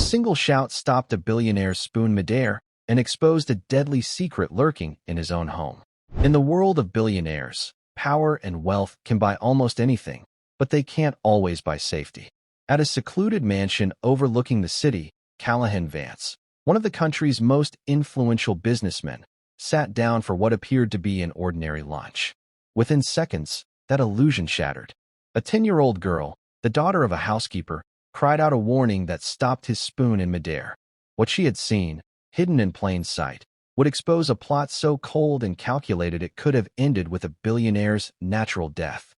single shout stopped a billionaire's spoon midair and exposed a deadly secret lurking in his own home. In the world of billionaires, power and wealth can buy almost anything, but they can't always buy safety. At a secluded mansion overlooking the city, Callahan Vance, one of the country's most influential businessmen, sat down for what appeared to be an ordinary lunch. Within seconds, that illusion shattered. A 10-year-old girl, the daughter of a housekeeper, cried out a warning that stopped his spoon in midair. What she had seen, hidden in plain sight, would expose a plot so cold and calculated it could have ended with a billionaire's natural death.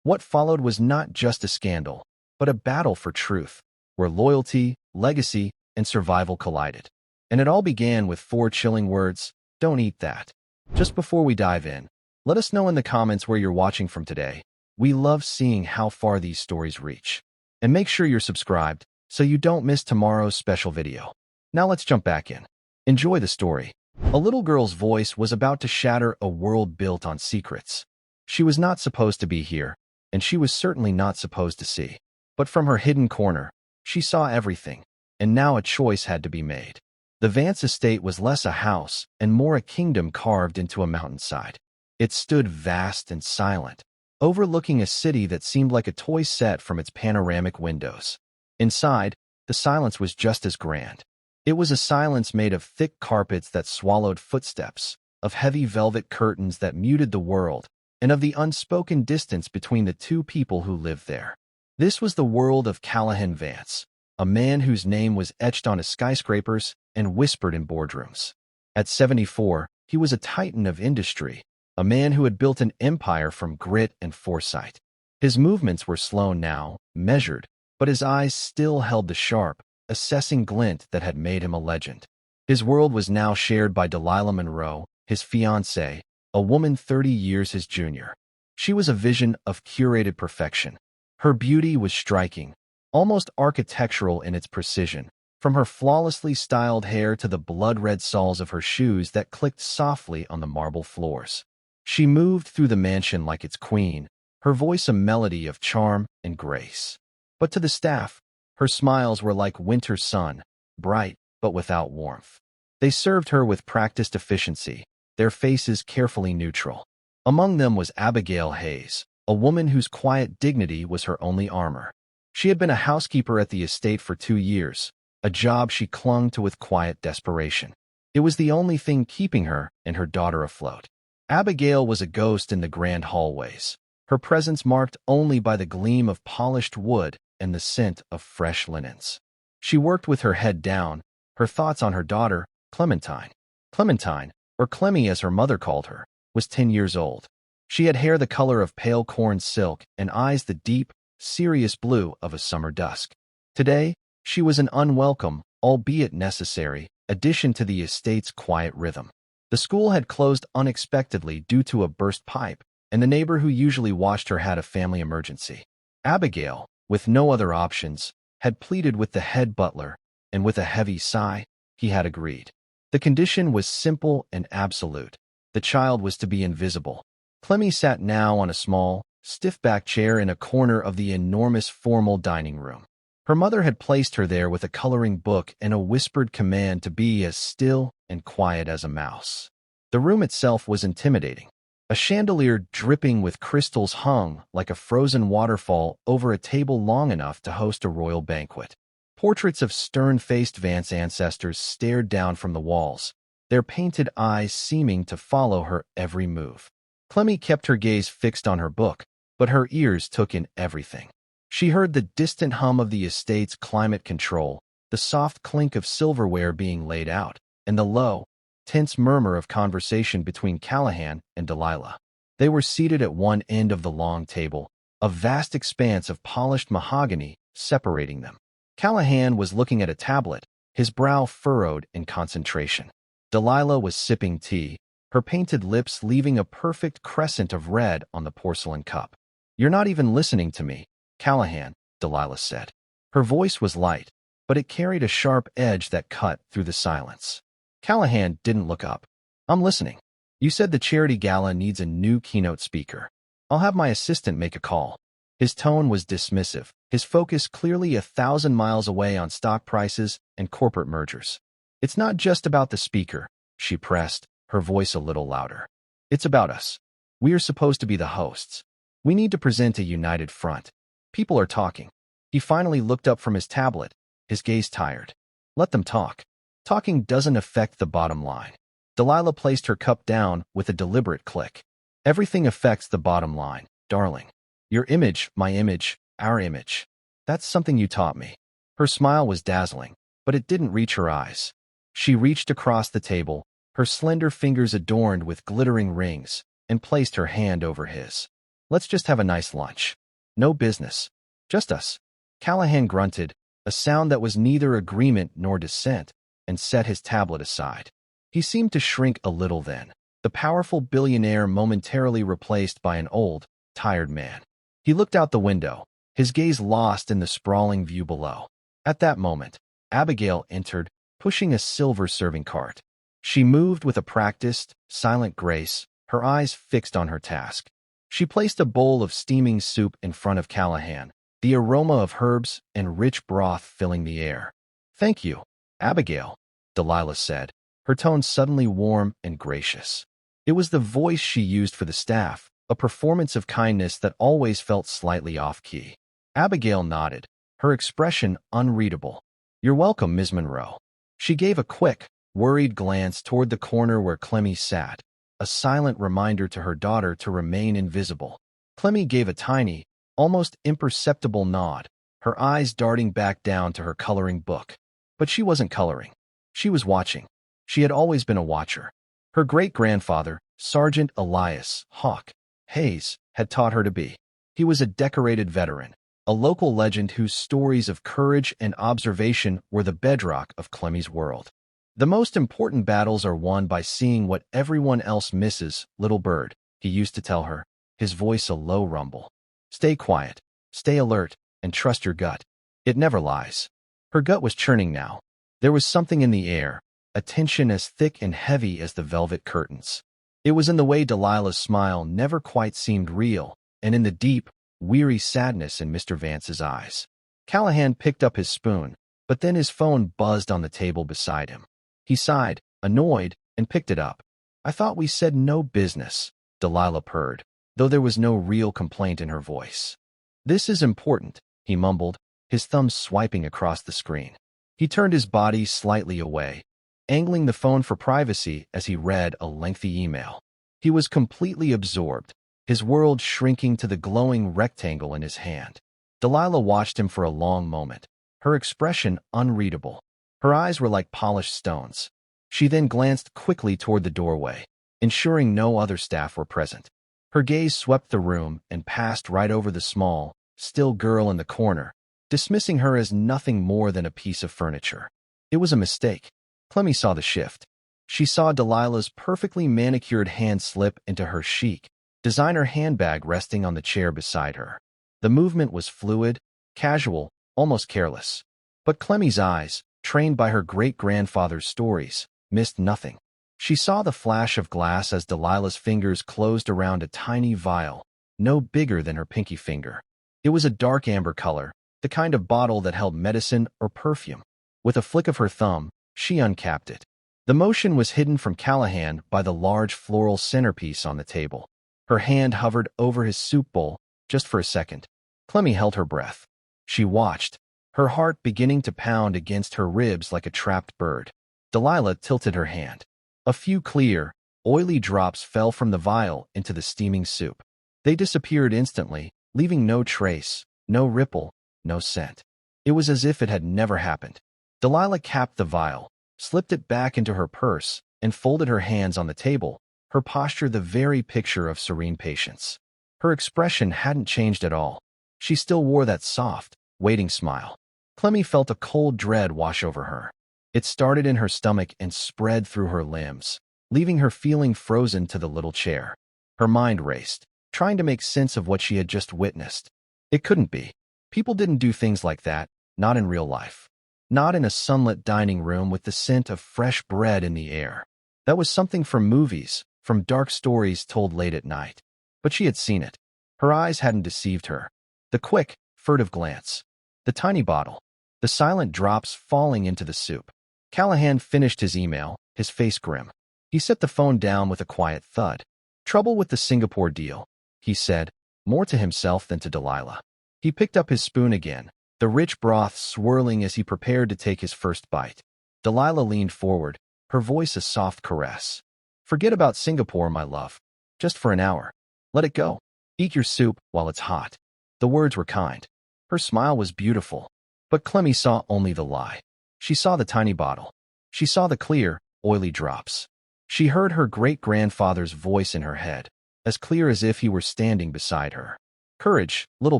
What followed was not just a scandal, but a battle for truth, where loyalty, legacy, and survival collided. And it all began with 4 chilling words: "Don't eat that." Just before we dive in, let us know in the comments where you're watching from today. We love seeing how far these stories reach. And make sure you're subscribed so you don't miss tomorrow's special video. Now let's jump back in. Enjoy the story. A little girl's voice was about to shatter a world built on secrets. She was not supposed to be here, and she was certainly not supposed to see. But from her hidden corner, she saw everything, and now a choice had to be made. The Vance estate was less a house and more a kingdom carved into a mountainside. It stood vast and silent, overlooking a city that seemed like a toy set from its panoramic windows. Inside, the silence was just as grand. It was a silence made of thick carpets that swallowed footsteps, of heavy velvet curtains that muted the world, and of the unspoken distance between the two people who lived there. This was the world of Callahan Vance, a man whose name was etched onto skyscrapers and whispered in boardrooms. At 74, he was a titan of industry, a man who had built an empire from grit and foresight. His movements were slow now, measured, but his eyes still held the sharp, assessing glint that had made him a legend. His world was now shared by Delilah Monroe, his fiancée, a woman 30 years his junior. She was a vision of curated perfection. Her beauty was striking, almost architectural in its precision, from her flawlessly styled hair to the blood-red soles of her shoes that clicked softly on the marble floors. She moved through the mansion like its queen, her voice a melody of charm and grace. But to the staff, her smiles were like winter sun, bright but without warmth. They served her with practiced efficiency, their faces carefully neutral. Among them was Abigail Hayes, a woman whose quiet dignity was her only armor. She had been a housekeeper at the estate for 2 years, a job she clung to with quiet desperation. It was the only thing keeping her and her daughter afloat. Abigail was a ghost in the grand hallways, her presence marked only by the gleam of polished wood and the scent of fresh linens. She worked with her head down, her thoughts on her daughter, Clementine. Clementine, or Clemmy as her mother called her, was 10 years old. She had hair the color of pale corn silk and eyes the deep, serious blue of a summer dusk. Today, she was an unwelcome, albeit necessary, addition to the estate's quiet rhythm. The school had closed unexpectedly due to a burst pipe, and the neighbor who usually watched her had a family emergency. Abigail, with no other options, had pleaded with the head butler, and with a heavy sigh, he had agreed. The condition was simple and absolute. The child was to be invisible. Clemmy sat now on a small, stiff-backed chair in a corner of the enormous formal dining room. Her mother had placed her there with a coloring book and a whispered command to be as still and quiet as a mouse. The room itself was intimidating. A chandelier dripping with crystals hung like a frozen waterfall over a table long enough to host a royal banquet. Portraits of stern-faced Vance ancestors stared down from the walls, their painted eyes seeming to follow her every move. Clemmy kept her gaze fixed on her book, but her ears took in everything. She heard the distant hum of the estate's climate control, the soft clink of silverware being laid out, and the low, tense murmur of conversation between Callahan and Delilah. They were seated at one end of the long table, a vast expanse of polished mahogany separating them. Callahan was looking at a tablet, his brow furrowed in concentration. Delilah was sipping tea, her painted lips leaving a perfect crescent of red on the porcelain cup. "You're not even listening to me, Callahan," Delilah said. Her voice was light, but it carried a sharp edge that cut through the silence. Callahan didn't look up. "I'm listening. You said the charity gala needs a new keynote speaker. I'll have my assistant make a call." His tone was dismissive, his focus clearly 1,000 miles away on stock prices and corporate mergers. It's not just about the speaker, she pressed, her voice a little louder. It's about us. We are supposed to be the hosts. We need to present a united front. People are talking. He finally looked up from his tablet, his gaze tired. Let them talk. Talking doesn't affect the bottom line. Delilah placed her cup down with a deliberate click. Everything affects the bottom line, darling. Your image, my image, our image. That's something you taught me. Her smile was dazzling, but it didn't reach her eyes. She reached across the table, her slender fingers adorned with glittering rings, and placed her hand over his. Let's just have a nice lunch. No business. Just us. Callahan grunted, a sound that was neither agreement nor dissent, and set his tablet aside. He seemed to shrink a little then, the powerful billionaire momentarily replaced by an old, tired man. He looked out the window, his gaze lost in the sprawling view below. At that moment, Abigail entered, pushing a silver serving cart. She moved with a practiced, silent grace, her eyes fixed on her task. She placed a bowl of steaming soup in front of Callahan, the aroma of herbs and rich broth filling the air. Thank you, Abigail, Delilah said, her tone suddenly warm and gracious. It was the voice she used for the staff, a performance of kindness that always felt slightly off-key. Abigail nodded, her expression unreadable. You're welcome, Ms. Monroe. She gave a quick, worried glance toward the corner where Clemmy sat, a silent reminder to her daughter to remain invisible. Clemmy gave a tiny, almost imperceptible nod, her eyes darting back down to her coloring book. But she wasn't coloring. She was watching. She had always been a watcher. Her great-grandfather, Sergeant Elias Hawk Hayes, had taught her to be. He was a decorated veteran, a local legend whose stories of courage and observation were the bedrock of Clemmy's world. The most important battles are won by seeing what everyone else misses, little bird, he used to tell her, his voice a low rumble. Stay quiet, stay alert, and trust your gut. It never lies. Her gut was churning now. There was something in the air, a tension as thick and heavy as the velvet curtains. It was in the way Delilah's smile never quite seemed real, and in the deep, weary sadness in Mr. Vance's eyes. Callahan picked up his spoon, but then his phone buzzed on the table beside him. He sighed, annoyed, and picked it up. I thought we said no business, Delilah purred, though there was no real complaint in her voice. This is important, he mumbled, his thumb swiping across the screen. He turned his body slightly away, angling the phone for privacy as he read a lengthy email. He was completely absorbed, his world shrinking to the glowing rectangle in his hand. Delilah watched him for a long moment, her expression unreadable. Her eyes were like polished stones. She then glanced quickly toward the doorway, ensuring no other staff were present. Her gaze swept the room and passed right over the small, still girl in the corner, dismissing her as nothing more than a piece of furniture. It was a mistake. Clemmy saw the shift. She saw Delilah's perfectly manicured hand slip into her chic, designer handbag resting on the chair beside her. The movement was fluid, casual, almost careless. But Clemmy's eyes, trained by her great-grandfather's stories, missed nothing. She saw the flash of glass as Delilah's fingers closed around a tiny vial, no bigger than her pinky finger. It was a dark amber color, the kind of bottle that held medicine or perfume. With a flick of her thumb, she uncapped it. The motion was hidden from Callahan by the large floral centerpiece on the table. Her hand hovered over his soup bowl, just for a second. Clemmy held her breath. She watched, her heart beginning to pound against her ribs like a trapped bird. Delilah tilted her hand. A few clear, oily drops fell from the vial into the steaming soup. They disappeared instantly, leaving no trace, no ripple, no scent. It was as if it had never happened. Delilah capped the vial, slipped it back into her purse, and folded her hands on the table, her posture the very picture of serene patience. Her expression hadn't changed at all. She still wore that soft, waiting smile. Clemmy felt a cold dread wash over her. It started in her stomach and spread through her limbs, leaving her feeling frozen to the little chair. Her mind raced, trying to make sense of what she had just witnessed. It couldn't be. People didn't do things like that, not in real life. Not in a sunlit dining room with the scent of fresh bread in the air. That was something from movies, from dark stories told late at night. But she had seen it. Her eyes hadn't deceived her. The quick, furtive glance. The tiny bottle. The silent drops falling into the soup. Callahan finished his email, his face grim. He set the phone down with a quiet thud. Trouble with the Singapore deal, he said, more to himself than to Delilah. He picked up his spoon again, the rich broth swirling as he prepared to take his first bite. Delilah leaned forward, her voice a soft caress. Forget about Singapore, my love. Just for an hour. Let it go. Eat your soup while it's hot. The words were kind. Her smile was beautiful. But Clemmy saw only the lie. She saw the tiny bottle. She saw the clear, oily drops. She heard her great-grandfather's voice in her head, as clear as if he were standing beside her. Courage, little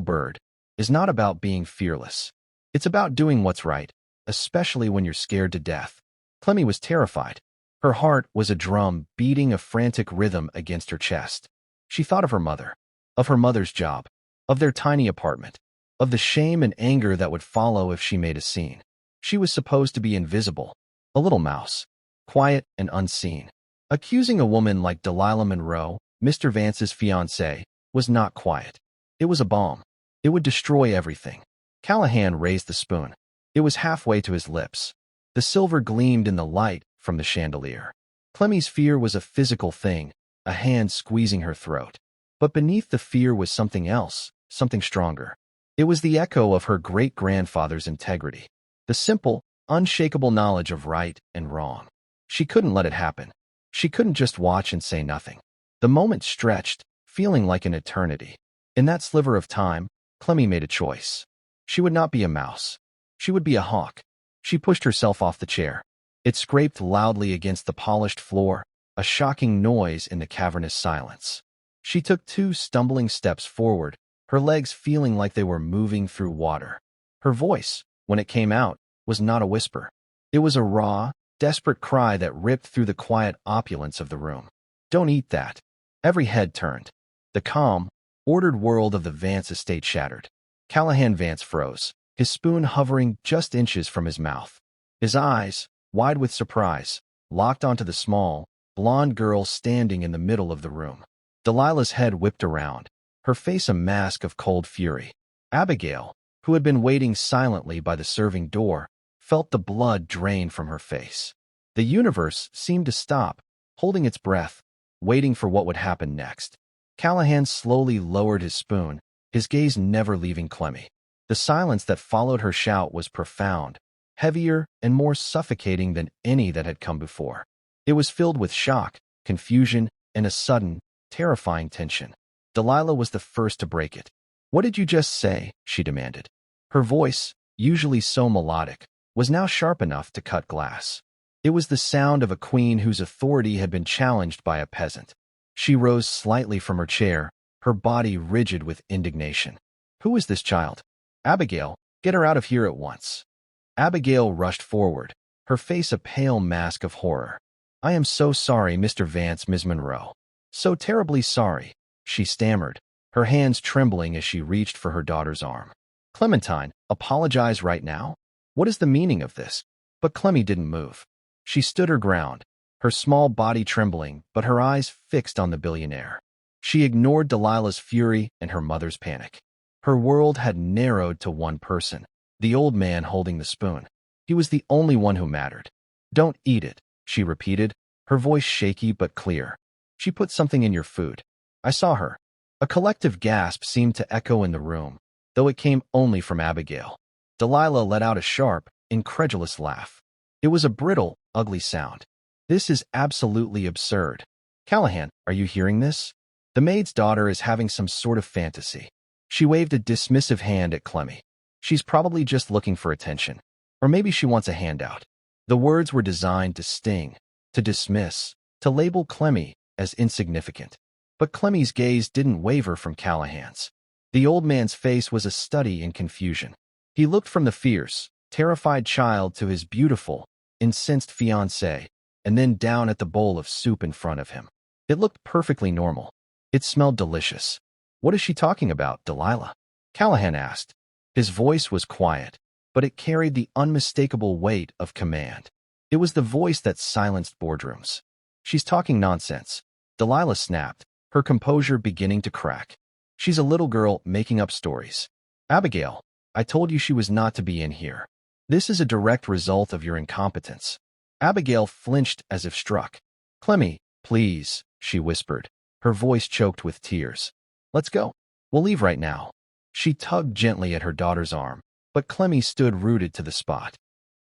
bird, is not about being fearless. It's about doing what's right, especially when you're scared to death. Clemmy was terrified. Her heart was a drum beating a frantic rhythm against her chest. She thought of her mother's job, of their tiny apartment, of the shame and anger that would follow if she made a scene. She was supposed to be invisible, a little mouse, quiet and unseen. Accusing a woman like Delilah Monroe, Mr. Vance's fiancée, was not quiet. It was a bomb. It would destroy everything. Callahan raised the spoon. It was halfway to his lips. The silver gleamed in the light from the chandelier. Clemmy's fear was a physical thing, a hand squeezing her throat. But beneath the fear was something else, something stronger. It was the echo of her great-grandfather's integrity. The simple, unshakable knowledge of right and wrong. She couldn't let it happen. She couldn't just watch and say nothing. The moment stretched, feeling like an eternity. In that sliver of time, Clemmy made a choice. She would not be a mouse. She would be a hawk. She pushed herself off the chair. It scraped loudly against the polished floor, a shocking noise in the cavernous silence. She took 2 stumbling steps forward, her legs feeling like they were moving through water. Her voice, when it came out, was not a whisper. It was a raw, desperate cry that ripped through the quiet opulence of the room. Don't eat that. Every head turned. The calm, ordered world of the Vance estate shattered. Callahan Vance froze, his spoon hovering just inches from his mouth. His eyes, wide with surprise, locked onto the small, blonde girl standing in the middle of the room. Delilah's head whipped around, her face a mask of cold fury. Abigail, who had been waiting silently by the serving door, felt the blood drain from her face. The universe seemed to stop, holding its breath, waiting for what would happen next. Callahan slowly lowered his spoon, his gaze never leaving Clemmy. The silence that followed her shout was profound, heavier and more suffocating than any that had come before. It was filled with shock, confusion, and a sudden, terrifying tension. Delilah was the first to break it. "What did you just say?" she demanded. Her voice, usually so melodic, was now sharp enough to cut glass. It was the sound of a queen whose authority had been challenged by a peasant. She rose slightly from her chair, her body rigid with indignation. "Who is this child? Abigail, get her out of here at once." Abigail rushed forward, her face a pale mask of horror. "I am so sorry, Mr. Vance, Miss Monroe. So terribly sorry," she stammered, her hands trembling as she reached for her daughter's arm. "Clementine, apologize right now? What is the meaning of this?" But Clemmy didn't move. She stood her ground, her small body trembling, but her eyes fixed on the billionaire. She ignored Delilah's fury and her mother's panic. Her world had narrowed to one person, the old man holding the spoon. He was the only one who mattered. "Don't eat it," she repeated, her voice shaky but clear. "She put something in your food. I saw her." A collective gasp seemed to echo in the room, though it came only from Abigail. Delilah let out a sharp, incredulous laugh. It was a brittle, ugly sound. "This is absolutely absurd. Callahan, are you hearing this? The maid's daughter is having some sort of fantasy." She waved a dismissive hand at Clemmy. "She's probably just looking for attention. Or maybe she wants a handout." The words were designed to sting, to dismiss, to label Clemmy as insignificant. But Clemmy's gaze didn't waver from Callahan's. The old man's face was a study in confusion. He looked from the fierce, terrified child to his beautiful, incensed fiancée, and then down at the bowl of soup in front of him. It looked perfectly normal. It smelled delicious. "What is she talking about, Delilah?" Callahan asked. His voice was quiet, but it carried the unmistakable weight of command. It was the voice that silenced boardrooms. "She's talking nonsense," Delilah snapped, her composure beginning to crack. "She's a little girl making up stories. Abigail, I told you she was not to be in here. This is a direct result of your incompetence. Abigail flinched as if struck. Clemmy, please, she whispered, her voice choked with tears. Let's go. We'll leave right now. She tugged gently at her daughter's arm, but Clemmy stood rooted to the spot.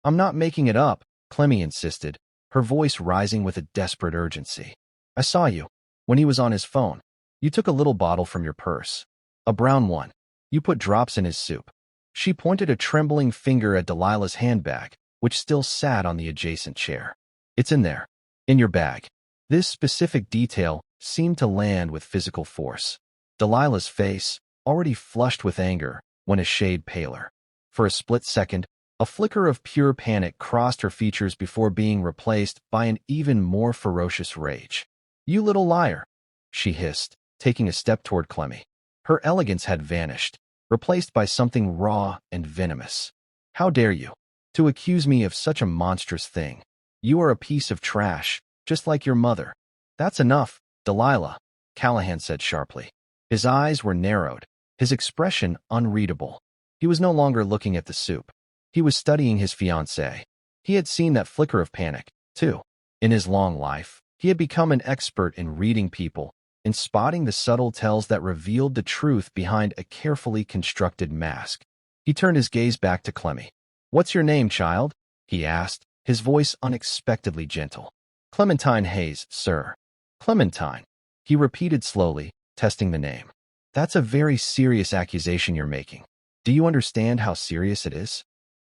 I'm not making it up, Clemmy insisted, her voice rising with a desperate urgency. I saw you. When he was on his phone. You took a little bottle from your purse. A brown one. You put drops in his soup. She pointed a trembling finger at Delilah's handbag, which still sat on the adjacent chair. It's in there. In your bag. This specific detail seemed to land with physical force. Delilah's face, already flushed with anger, went a shade paler. For a split second, a flicker of pure panic crossed her features before being replaced by an even more ferocious rage. You little liar, she hissed, taking a step toward Clemmy. Her elegance had vanished, replaced by something raw and venomous. How dare you? To accuse me of such a monstrous thing. You are a piece of trash, just like your mother. That's enough, Delilah, Callahan said sharply. His eyes were narrowed, his expression unreadable. He was no longer looking at the soup. He was studying his fiancée. He had seen that flicker of panic, too. In his long life, he had become an expert in reading people, in spotting the subtle tells that revealed the truth behind a carefully constructed mask. He turned his gaze back to Clemmy. What's your name, child? He asked, his voice unexpectedly gentle. Clementine Hayes, sir. Clementine. He repeated slowly, testing the name. That's a very serious accusation you're making. Do you understand how serious it is?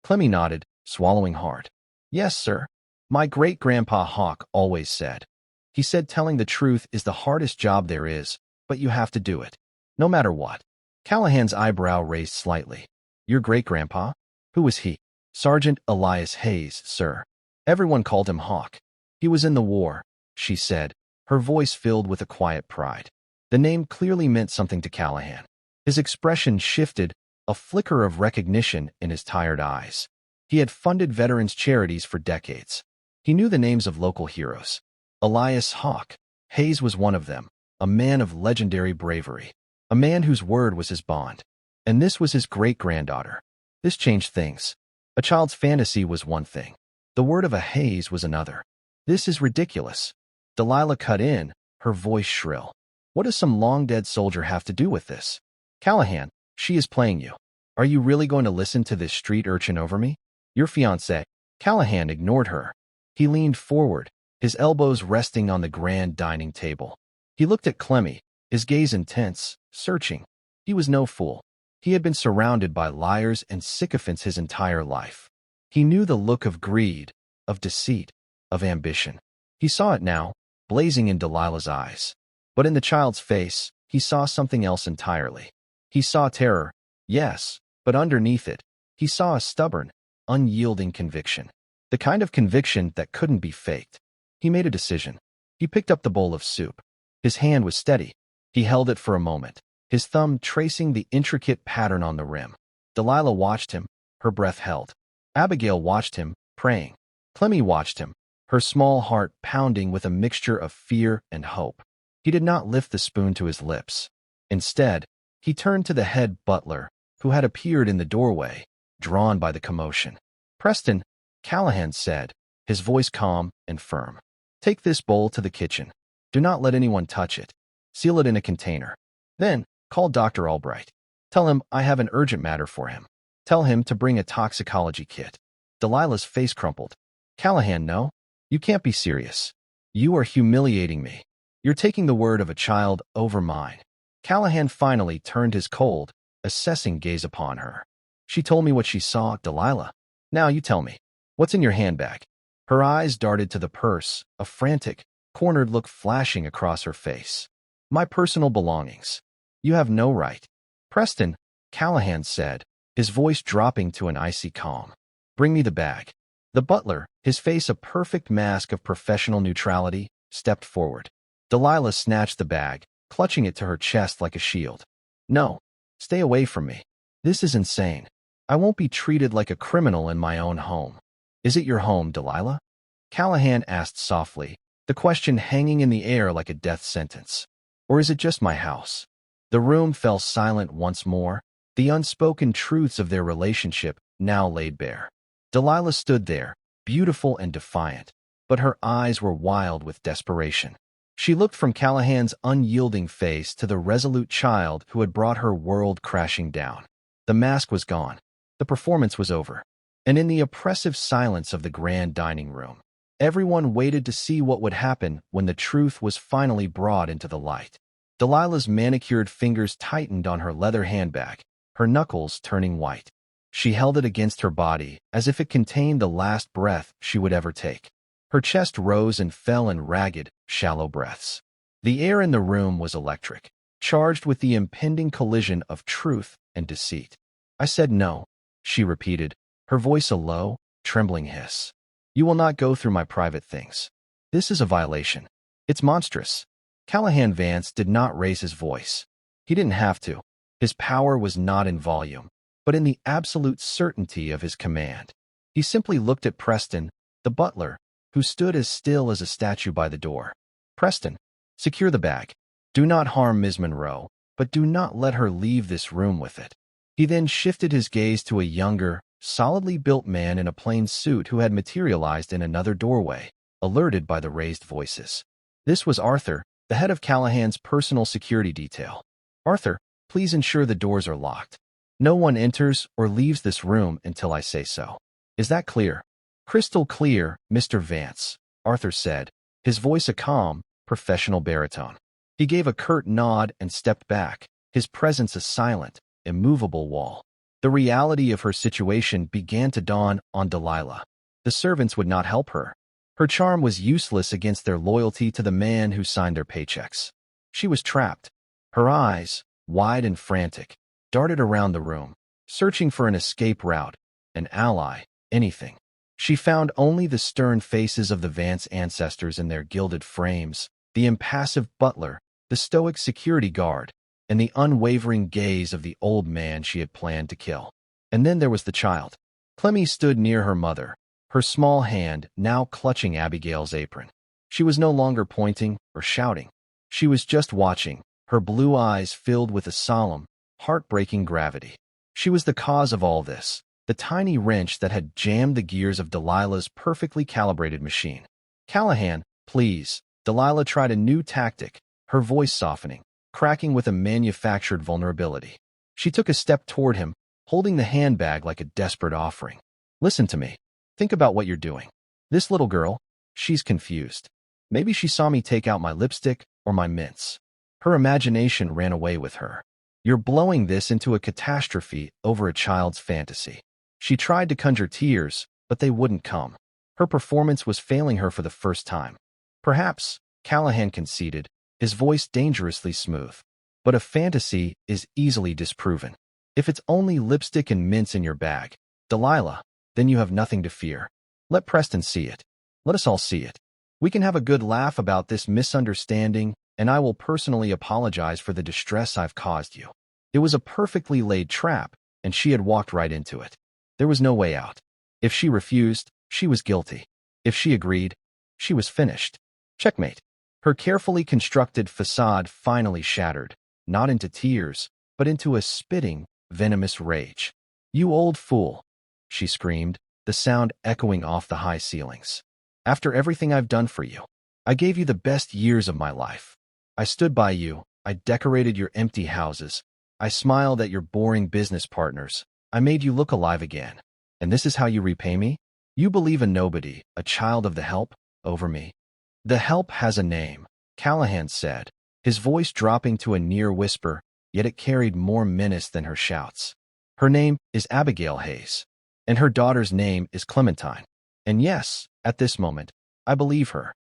Clemmy nodded, swallowing hard. Yes, sir. My great-grandpa Hawk always said. He said telling the truth is the hardest job there is, but you have to do it. No matter what. Callahan's eyebrow raised slightly. Your great-grandpa? Who was he? Sergeant Elias Hayes, sir. Everyone called him Hawk. He was in the war, she said, her voice filled with a quiet pride. The name clearly meant something to Callahan. His expression shifted, a flicker of recognition in his tired eyes. He had funded veterans' charities for decades. He knew the names of local heroes. Elias Hawk. Hayes was one of them, a man of legendary bravery, a man whose word was his bond. And this was his great-granddaughter. This changed things. A child's fantasy was one thing. The word of a Hayes was another. This is ridiculous. Delilah cut in, her voice shrill. What does some long-dead soldier have to do with this? Callahan, she is playing you. Are you really going to listen to this street urchin over me? Your fiancé. Callahan ignored her. He leaned forward, his elbows resting on the grand dining table. He looked at Clemmy, his gaze intense, searching. He was no fool. He had been surrounded by liars and sycophants his entire life. He knew the look of greed, of deceit, of ambition. He saw it now, blazing in Delilah's eyes. But in the child's face, he saw something else entirely. He saw terror, yes, but underneath it, he saw a stubborn, unyielding conviction. The kind of conviction that couldn't be faked. He made a decision. He picked up the bowl of soup. His hand was steady. He held it for a moment, his thumb tracing the intricate pattern on the rim. Delilah watched him, her breath held. Abigail watched him, praying. Clemmy watched him, her small heart pounding with a mixture of fear and hope. He did not lift the spoon to his lips. Instead, he turned to the head butler, who had appeared in the doorway, drawn by the commotion. Preston, Callahan said, his voice calm and firm. Take this bowl to the kitchen. Do not let anyone touch it. Seal it in a container. Then, call Dr. Albright. Tell him I have an urgent matter for him. Tell him to bring a toxicology kit. Delilah's face crumpled. Callahan, no. You can't be serious. You are humiliating me. You're taking the word of a child over mine. Callahan finally turned his cold, assessing gaze upon her. She told me what she saw, Delilah. Now you tell me. What's in your handbag? Her eyes darted to the purse, a frantic, cornered look flashing across her face. My personal belongings. You have no right. Preston, Callahan said, his voice dropping to an icy calm. Bring me the bag. The butler, his face a perfect mask of professional neutrality, stepped forward. Delilah snatched the bag, clutching it to her chest like a shield. No. Stay away from me. This is insane. I won't be treated like a criminal in my own home. Is it your home, Delilah? Callahan asked softly, the question hanging in the air like a death sentence. Or is it just my house? The room fell silent once more, the unspoken truths of their relationship now laid bare. Delilah stood there, beautiful and defiant, but her eyes were wild with desperation. She looked from Callahan's unyielding face to the resolute child who had brought her world crashing down. The mask was gone. The performance was over. And in the oppressive silence of the grand dining room, everyone waited to see what would happen when the truth was finally brought into the light. Delilah's manicured fingers tightened on her leather handbag, her knuckles turning white. She held it against her body as if it contained the last breath she would ever take. Her chest rose and fell in ragged, shallow breaths. The air in the room was electric, charged with the impending collision of truth and deceit. "I said no," she repeated, her voice a low, trembling hiss. "You will not go through my private things. This is a violation. It's monstrous." Callahan Vance did not raise his voice. He didn't have to. His power was not in volume, but in the absolute certainty of his command. He simply looked at Preston, the butler, who stood as still as a statue by the door. "Preston, secure the bag. Do not harm Ms. Monroe, but do not let her leave this room with it." He then shifted his gaze to a younger, solidly built man in a plain suit who had materialized in another doorway, alerted by the raised voices. This was Arthur, the head of Callahan's personal security detail. "Arthur, please ensure the doors are locked. No one enters or leaves this room until I say so. Is that clear?" "Crystal clear, Mr. Vance," Arthur said, his voice a calm, professional baritone. He gave a curt nod and stepped back, his presence a silent, immovable wall. The reality of her situation began to dawn on Delilah. The servants would not help her. Her charm was useless against their loyalty to the man who signed their paychecks. She was trapped. Her eyes, wide and frantic, darted around the room, searching for an escape route, an ally, anything. She found only the stern faces of the Vance ancestors in their gilded frames, the impassive butler, the stoic security guard, and the unwavering gaze of the old man she had planned to kill. And then there was the child. Clemmy stood near her mother, her small hand now clutching Abigail's apron. She was no longer pointing or shouting. She was just watching, her blue eyes filled with a solemn, heartbreaking gravity. She was the cause of all this, the tiny wrench that had jammed the gears of Delilah's perfectly calibrated machine. "Callahan, please." Delilah tried a new tactic, her voice softening, cracking with a manufactured vulnerability. She took a step toward him, holding the handbag like a desperate offering. "Listen to me. Think about what you're doing. This little girl, she's confused. Maybe she saw me take out my lipstick or my mints. Her imagination ran away with her. You're blowing this into a catastrophe over a child's fantasy." She tried to conjure tears, but they wouldn't come. Her performance was failing her for the first time. "Perhaps," Callahan conceded, his voice dangerously smooth. "But a fantasy is easily disproven. If it's only lipstick and mints in your bag, Delilah, then you have nothing to fear. Let Preston see it. Let us all see it. We can have a good laugh about this misunderstanding, and I will personally apologize for the distress I've caused you." It was a perfectly laid trap, and she had walked right into it. There was no way out. If she refused, she was guilty. If she agreed, she was finished. Checkmate. Her carefully constructed facade finally shattered, not into tears, but into a spitting, venomous rage. "You old fool," she screamed, the sound echoing off the high ceilings. "After everything I've done for you, I gave you the best years of my life. I stood by you, I decorated your empty houses, I smiled at your boring business partners, I made you look alive again. And this is how you repay me? You believe a nobody, a child of the help, over me." "The help has a name," Callahan said, his voice dropping to a near whisper, yet it carried more menace than her shouts. "Her name is Abigail Hayes, and her daughter's name is Clementine. And yes, at this moment, I believe her."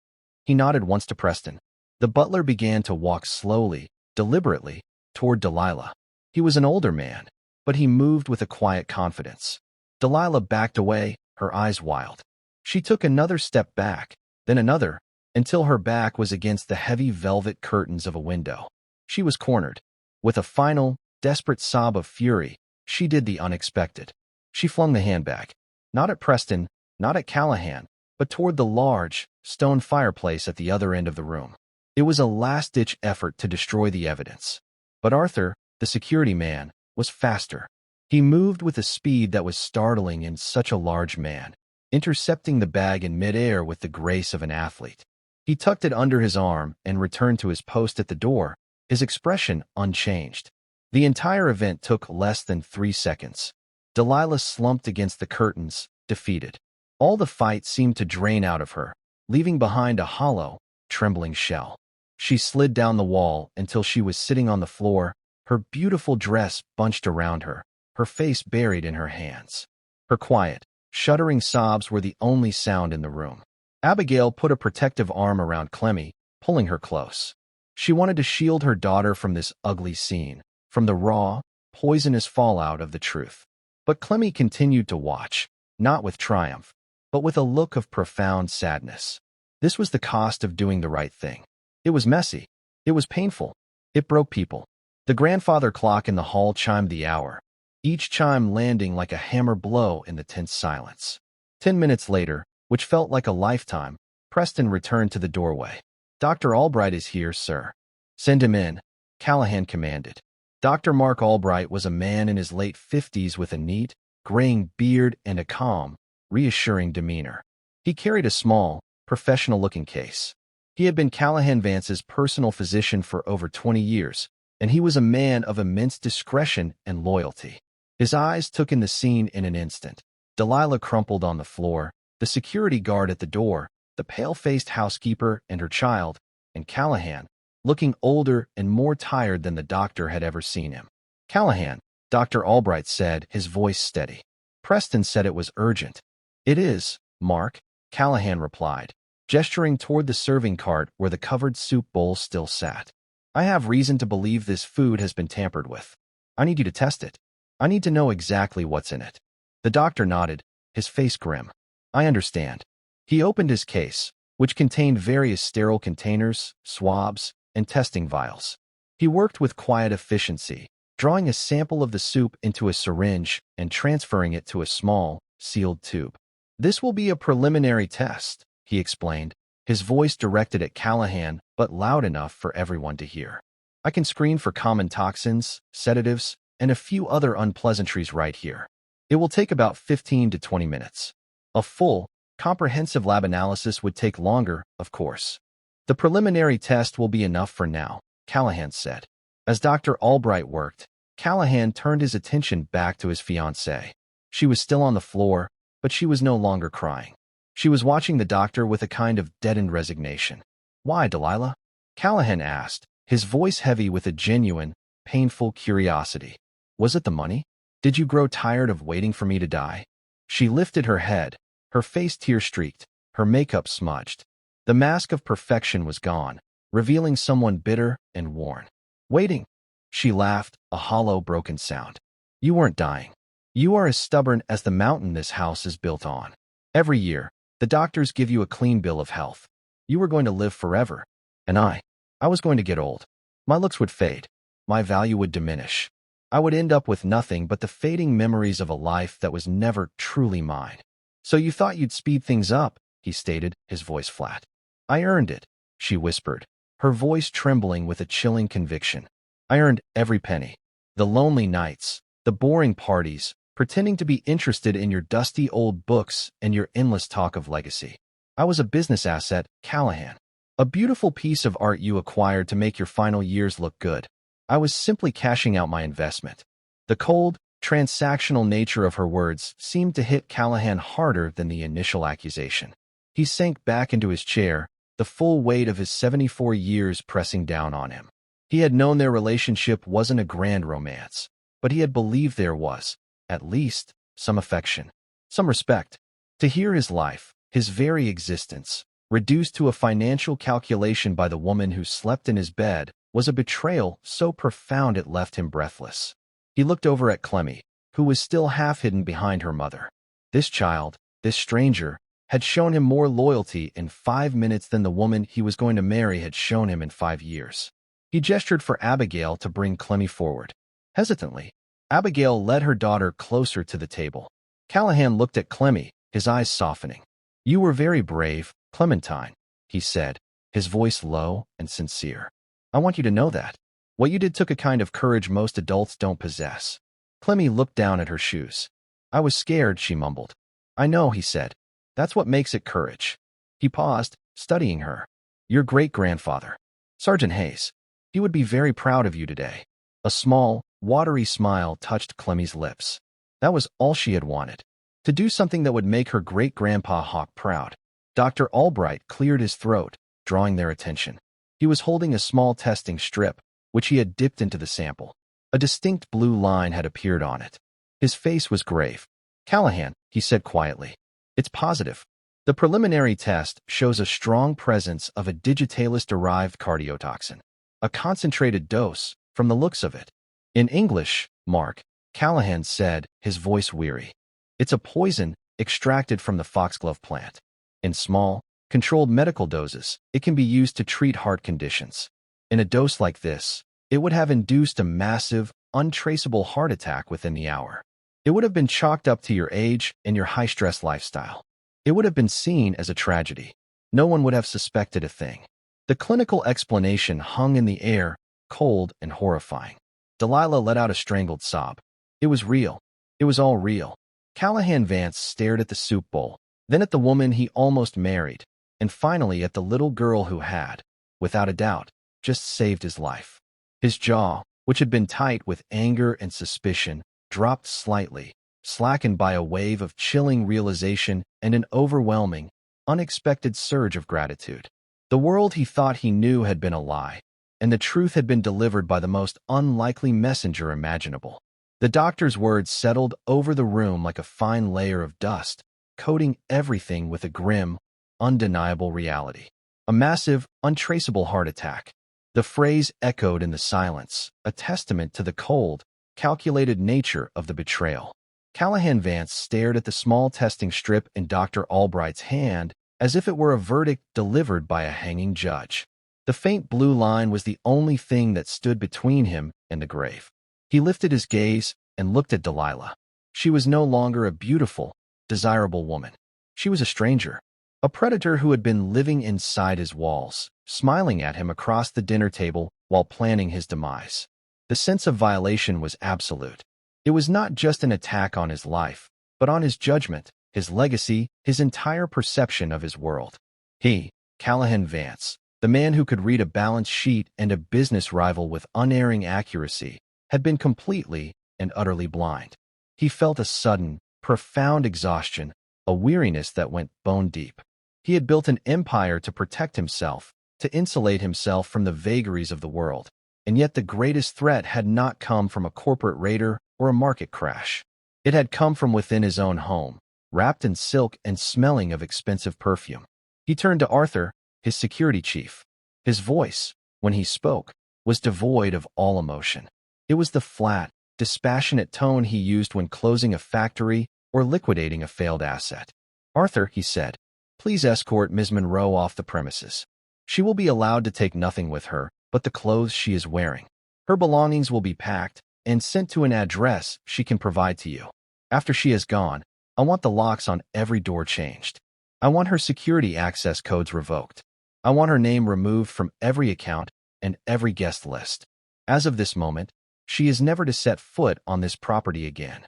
He nodded once to Preston. The butler began to walk slowly, deliberately, toward Delilah. He was an older man, but he moved with a quiet confidence. Delilah backed away, her eyes wild. She took another step back, then another, until her back was against the heavy velvet curtains of a window. She was cornered. With a final, desperate sob of fury, she did the unexpected. She flung the handbag, not at Preston, not at Callahan, but toward the large, stone fireplace at the other end of the room. It was a last-ditch effort to destroy the evidence. But Arthur, the security man, was faster. He moved with a speed that was startling in such a large man, intercepting the bag in midair with the grace of an athlete. He tucked it under his arm and returned to his post at the door, his expression unchanged. The entire event took less than 3 seconds. Delilah slumped against the curtains, defeated. All the fight seemed to drain out of her, leaving behind a hollow, trembling shell. She slid down the wall until she was sitting on the floor, her beautiful dress bunched around her, her face buried in her hands. Her quiet, shuddering sobs were the only sound in the room. Abigail put a protective arm around Clemmy, pulling her close. She wanted to shield her daughter from this ugly scene, from the raw, poisonous fallout of the truth. But Clemmy continued to watch, not with triumph, but with a look of profound sadness. This was the cost of doing the right thing. It was messy. It was painful. It broke people. The grandfather clock in the hall chimed the hour, each chime landing like a hammer blow in the tense silence. 10 minutes later, which felt like a lifetime, Preston returned to the doorway. "Dr. Albright is here, sir." "Send him in," Callahan commanded. Dr. Mark Albright was a man in his late 50s with a neat, graying beard and a calm, reassuring demeanor. He carried a small, professional-looking case. He had been Callahan Vance's personal physician for over 20 years, and he was a man of immense discretion and loyalty. His eyes took in the scene in an instant. Delilah crumpled on the floor, the security guard at the door, the pale-faced housekeeper and her child, and Callahan, looking older and more tired than the doctor had ever seen him. "Callahan," Dr. Albright said, his voice steady. "Preston said it was urgent." "It is, Mark," Callahan replied, gesturing toward the serving cart where the covered soup bowl still sat. "I have reason to believe this food has been tampered with. I need you to test it. I need to know exactly what's in it." The doctor nodded, his face grim. "I understand." He opened his case, which contained various sterile containers, swabs, and testing vials. He worked with quiet efficiency, drawing a sample of the soup into a syringe and transferring it to a small, sealed tube. "This will be a preliminary test," he explained, his voice directed at Callahan but loud enough for everyone to hear. "I can screen for common toxins, sedatives, and a few other unpleasantries right here. It will take about 15 to 20 minutes. A full, comprehensive lab analysis would take longer, of course. The preliminary test will be enough for now," Callahan said. As Dr. Albright worked, Callahan turned his attention back to his fiancée. She was still on the floor, but she was no longer crying. She was watching the doctor with a kind of deadened resignation. "Why, Delilah?" Callahan asked, his voice heavy with a genuine, painful curiosity. "Was it the money? Did you grow tired of waiting for me to die?" She lifted her head, her face tear-streaked, her makeup smudged. The mask of perfection was gone, revealing someone bitter and worn. "Waiting," she laughed, a hollow, broken sound. "You weren't dying. You are as stubborn as the mountain this house is built on. Every year, the doctors give you a clean bill of health. You were going to live forever. And I was going to get old. My looks would fade. My value would diminish. I would end up with nothing but the fading memories of a life that was never truly mine." "So you thought you'd speed things up," he stated, his voice flat. "I earned it," she whispered, her voice trembling with a chilling conviction. "I earned every penny. The lonely nights, the boring parties, pretending to be interested in your dusty old books and your endless talk of legacy. I was a business asset, Callahan. A beautiful piece of art you acquired to make your final years look good. I was simply cashing out my investment." The cold, transactional nature of her words seemed to hit Callahan harder than the initial accusation. He sank back into his chair, the full weight of his 74 years pressing down on him. He had known their relationship wasn't a grand romance, but he had believed there was, at least, some affection, some respect. To hear his life, his very existence, reduced to a financial calculation by the woman who slept in his bed, was a betrayal so profound it left him breathless. He looked over at Clemmy, who was still half hidden behind her mother. This child, this stranger, had shown him more loyalty in 5 minutes than the woman he was going to marry had shown him in 5 years. He gestured for Abigail to bring Clemmy forward. Hesitantly, Abigail led her daughter closer to the table. Callahan looked at Clemmy, his eyes softening. "You were very brave, Clementine," he said, his voice low and sincere. "I want you to know that. What you did took a kind of courage most adults don't possess. Clemmy looked down at her shoes. I was scared, she mumbled. I know, he said. That's what makes it courage. He paused, studying her. Your great-grandfather, Sergeant Hayes. He would be very proud of you today. A small, watery smile touched Clemmy's lips. That was all she had wanted. To do something that would make her great-grandpa Hawk proud. Dr. Albright cleared his throat, drawing their attention. He was holding a small testing strip, which he had dipped into the sample. A distinct blue line had appeared on it. His face was grave. Callahan, he said quietly. It's positive. The preliminary test shows a strong presence of a digitalis-derived cardiotoxin. A concentrated dose, from the looks of it. In English, Mark, Callahan said, his voice weary. It's a poison extracted from the foxglove plant. In small, controlled medical doses, it can be used to treat heart conditions. In a dose like this, it would have induced a massive, untraceable heart attack within the hour. It would have been chalked up to your age and your high-stress lifestyle. It would have been seen as a tragedy. No one would have suspected a thing. The clinical explanation hung in the air, cold and horrifying. Delilah let out a strangled sob. It was real. It was all real. Callahan Vance stared at the soup bowl, then at the woman he almost married, and finally at the little girl who had, without a doubt, just saved his life. His jaw, which had been tight with anger and suspicion, dropped slightly, slackened by a wave of chilling realization and an overwhelming, unexpected surge of gratitude. The world he thought he knew had been a lie, and the truth had been delivered by the most unlikely messenger imaginable. The doctor's words settled over the room like a fine layer of dust, coating everything with a grim, undeniable reality. A massive, untraceable heart attack. The phrase echoed in the silence, a testament to the cold, calculated nature of the betrayal. Callahan Vance stared at the small testing strip in Dr. Albright's hand as if it were a verdict delivered by a hanging judge. The faint blue line was the only thing that stood between him and the grave. He lifted his gaze and looked at Delilah. She was no longer a beautiful, desirable woman. She was a stranger, a predator who had been living inside his walls, smiling at him across the dinner table while planning his demise. The sense of violation was absolute. It was not just an attack on his life, but on his judgment, his legacy, his entire perception of his world. He, Callahan Vance, the man who could read a balance sheet and a business rival with unerring accuracy, had been completely and utterly blind. He felt a sudden, profound exhaustion, a weariness that went bone deep. He had built an empire to protect himself, to insulate himself from the vagaries of the world, and yet the greatest threat had not come from a corporate raider or a market crash. It had come from within his own home, wrapped in silk and smelling of expensive perfume. He turned to Arthur, his security chief. His voice, when he spoke, was devoid of all emotion. It was the flat, dispassionate tone he used when closing a factory or liquidating a failed asset. Arthur, he said, please escort Ms. Monroe off the premises. She will be allowed to take nothing with her but the clothes she is wearing. Her belongings will be packed and sent to an address she can provide to you. After she has gone, I want the locks on every door changed. I want her security access codes revoked. I want her name removed from every account and every guest list. As of this moment, she is never to set foot on this property again.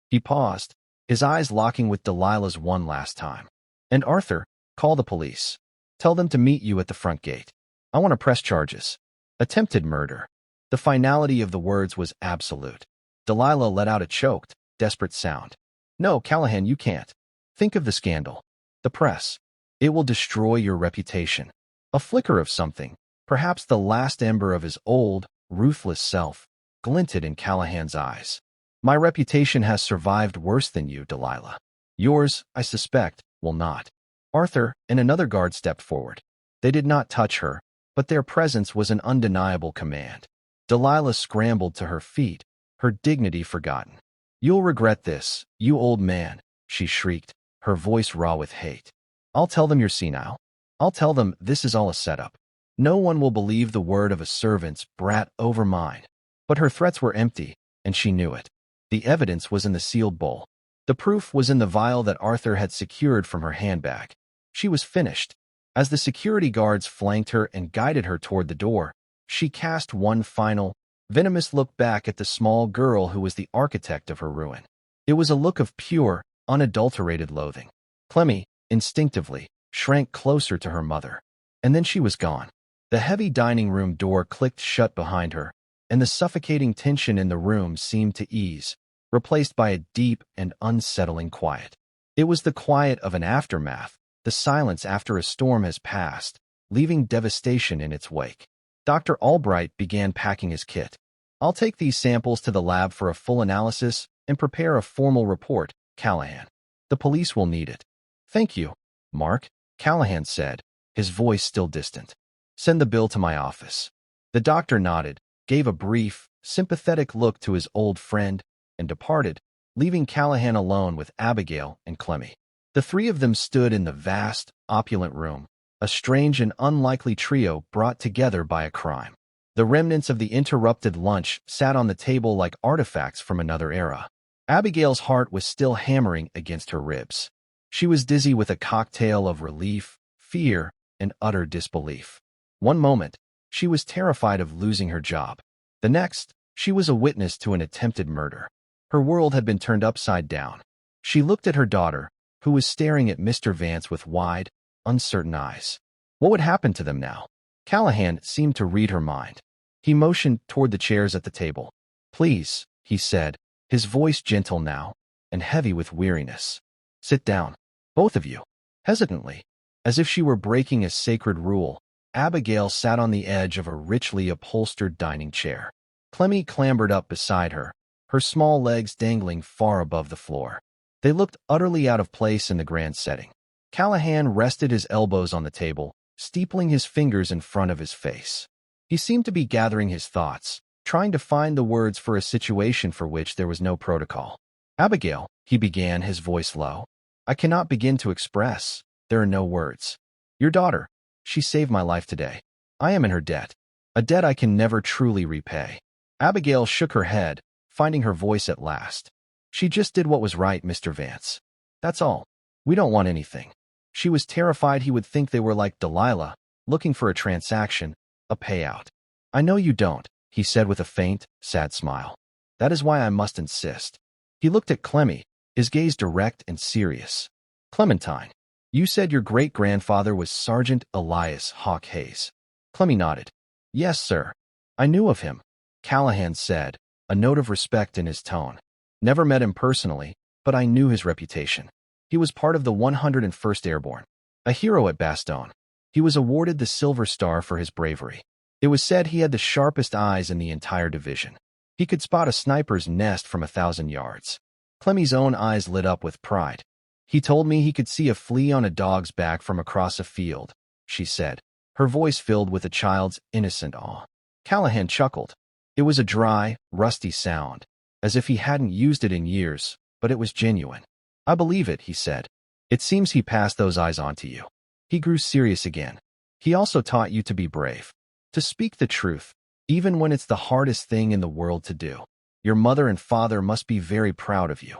He paused, his eyes locking with Delilah's one last time. And Arthur, call the police. Tell them to meet you at the front gate. I want to press charges. Attempted murder. The finality of the words was absolute. Delilah let out a choked, desperate sound. No, Callahan, you can't. Think of the scandal. The press. It will destroy your reputation. A flicker of something, perhaps the last ember of his old, ruthless self, glinted in Callahan's eyes. My reputation has survived worse than you, Delilah. Yours, I suspect, will not. Arthur and another guard stepped forward. They did not touch her, but their presence was an undeniable command. Delilah scrambled to her feet, her dignity forgotten. You'll regret this, you old man, she shrieked, her voice raw with hate. I'll tell them you're senile. I'll tell them this is all a setup. No one will believe the word of a servant's brat over mine. But her threats were empty, and she knew it. The evidence was in the sealed bowl. The proof was in the vial that Arthur had secured from her handbag. She was finished. As the security guards flanked her and guided her toward the door, she cast one final, Venomous looked back at the small girl who was the architect of her ruin. It was a look of pure, unadulterated loathing. Clemmy, instinctively, shrank closer to her mother. And then she was gone. The heavy dining room door clicked shut behind her, and the suffocating tension in the room seemed to ease, replaced by a deep and unsettling quiet. It was the quiet of an aftermath, the silence after a storm has passed, leaving devastation in its wake. Dr. Albright began packing his kit. I'll take these samples to the lab for a full analysis and prepare a formal report, Callahan. The police will need it. Thank you, Mark, Callahan said, his voice still distant. Send the bill to my office. The doctor nodded, gave a brief, sympathetic look to his old friend, and departed, leaving Callahan alone with Abigail and Clemmy. The three of them stood in the vast, opulent room, a strange and unlikely trio brought together by a crime. The remnants of the interrupted lunch sat on the table like artifacts from another era. Abigail's heart was still hammering against her ribs. She was dizzy with a cocktail of relief, fear, and utter disbelief. One moment, she was terrified of losing her job. The next, she was a witness to an attempted murder. Her world had been turned upside down. She looked at her daughter, who was staring at Mr. Vance with wide, uncertain eyes. What would happen to them now? Callahan seemed to read her mind. He motioned toward the chairs at the table. Please, he said, his voice gentle now, and heavy with weariness. Sit down, both of you. Hesitantly, as if she were breaking a sacred rule, Abigail sat on the edge of a richly upholstered dining chair. Clemmy clambered up beside her, her small legs dangling far above the floor. They looked utterly out of place in the grand setting. Callahan rested his elbows on the table, steepling his fingers in front of his face. He seemed to be gathering his thoughts, trying to find the words for a situation for which there was no protocol. Abigail, he began, his voice low. I cannot begin to express. There are no words. Your daughter, she saved my life today. I am in her debt, a debt I can never truly repay. Abigail shook her head, finding her voice at last. She just did what was right, Mr. Vance. That's all. We don't want anything. She was terrified he would think they were like Delilah, looking for a transaction, a payout. I know you don't, he said with a faint, sad smile. That is why I must insist. He looked at Clemmy, his gaze direct and serious. Clementine, you said your great-grandfather was Sergeant Elias Hawk Hayes. Clemmy nodded. Yes, sir. I knew of him, Callahan said, a note of respect in his tone. Never met him personally, but I knew his reputation. He was part of the 101st Airborne, a hero at Bastogne. He was awarded the Silver Star for his bravery. It was said he had the sharpest eyes in the entire division. He could spot a sniper's nest from 1,000 yards. Clemmy's own eyes lit up with pride. He told me he could see a flea on a dog's back from across a field, she said, her voice filled with a child's innocent awe. Callahan chuckled. It was a dry, rusty sound, as if he hadn't used it in years, but it was genuine. I believe it, he said. It seems he passed those eyes on to you. He grew serious again. He also taught you to be brave, to speak the truth, even when it's the hardest thing in the world to do. Your mother and father must be very proud of you.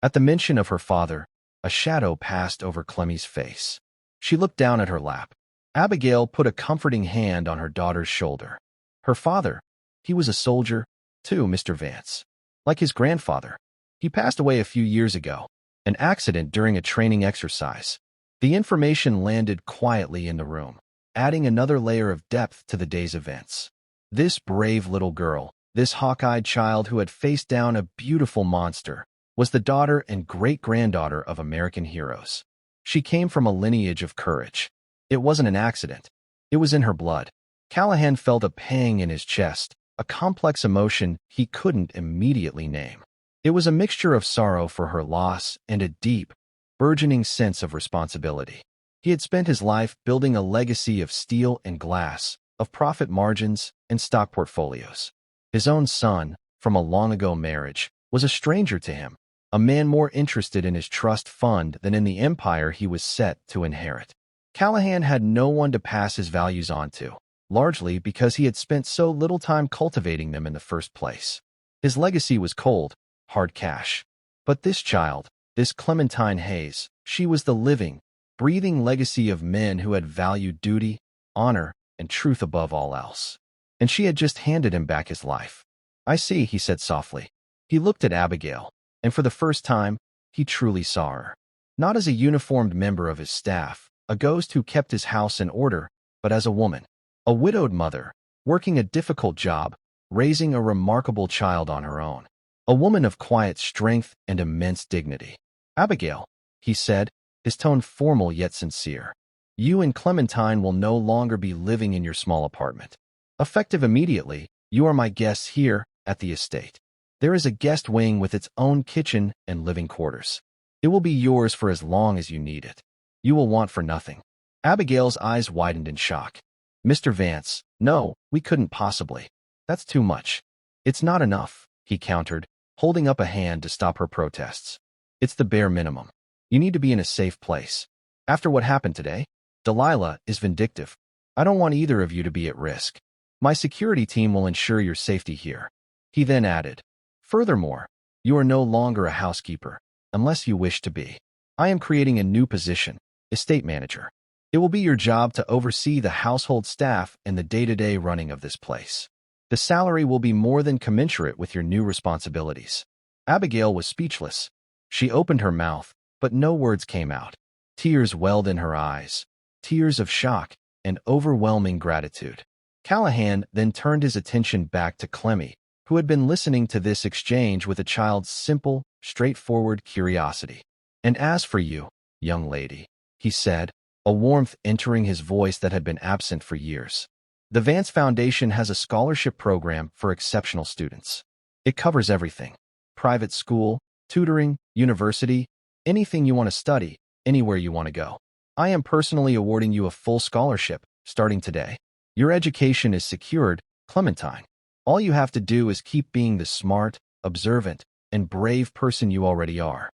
At the mention of her father, a shadow passed over Clemmy's face. She looked down at her lap. Abigail put a comforting hand on her daughter's shoulder. Her father, he was a soldier, too, Mr. Vance. Like his grandfather. He passed away a few years ago. An accident during a training exercise. The information landed quietly in the room, adding another layer of depth to the day's events. This brave little girl, this hawk-eyed child who had faced down a beautiful monster, was the daughter and great-granddaughter of American heroes. She came from a lineage of courage. It wasn't an accident. It was in her blood. Callahan felt a pang in his chest, a complex emotion he couldn't immediately name. It was a mixture of sorrow for her loss and a deep, burgeoning sense of responsibility. He had spent his life building a legacy of steel and glass, of profit margins and stock portfolios. His own son, from a long-ago marriage, was a stranger to him, a man more interested in his trust fund than in the empire he was set to inherit. Callahan had no one to pass his values on to, largely because he had spent so little time cultivating them in the first place. His legacy was cold, hard cash. But this child, this Clementine Hayes, she was the living, breathing legacy of men who had valued duty, honor, and truth above all else. And she had just handed him back his life. I see, he said softly. He looked at Abigail, and for the first time, he truly saw her. Not as a uniformed member of his staff, a ghost who kept his house in order, but as a woman. A widowed mother, working a difficult job, raising a remarkable child on her own. A woman of quiet strength and immense dignity. Abigail, he said, his tone formal yet sincere. You and Clementine will no longer be living in your small apartment. Effective immediately, you are my guests here at the estate. There is a guest wing with its own kitchen and living quarters. It will be yours for as long as you need it. You will want for nothing. Abigail's eyes widened in shock. Mr. Vance, no, we couldn't possibly. That's too much. It's not enough, he countered, holding up a hand to stop her protests. It's the bare minimum. You need to be in a safe place. After what happened today, Delilah is vindictive. I don't want either of you to be at risk. My security team will ensure your safety here. He then added, furthermore, you are no longer a housekeeper, unless you wish to be. I am creating a new position, estate manager. It will be your job to oversee the household staff and the day-to-day running of this place. The salary will be more than commensurate with your new responsibilities. Abigail was speechless. She opened her mouth, but no words came out. Tears welled in her eyes, tears of shock and overwhelming gratitude. Callahan then turned his attention back to Clemmy, who had been listening to this exchange with a child's simple, straightforward curiosity. And as for you, young lady, he said, a warmth entering his voice that had been absent for years. The Vance Foundation has a scholarship program for exceptional students. It covers everything: private school, tutoring, university, anything you want to study, anywhere you want to go. I am personally awarding you a full scholarship, starting today. Your education is secured, Clementine. All you have to do is keep being the smart, observant, and brave person you already are.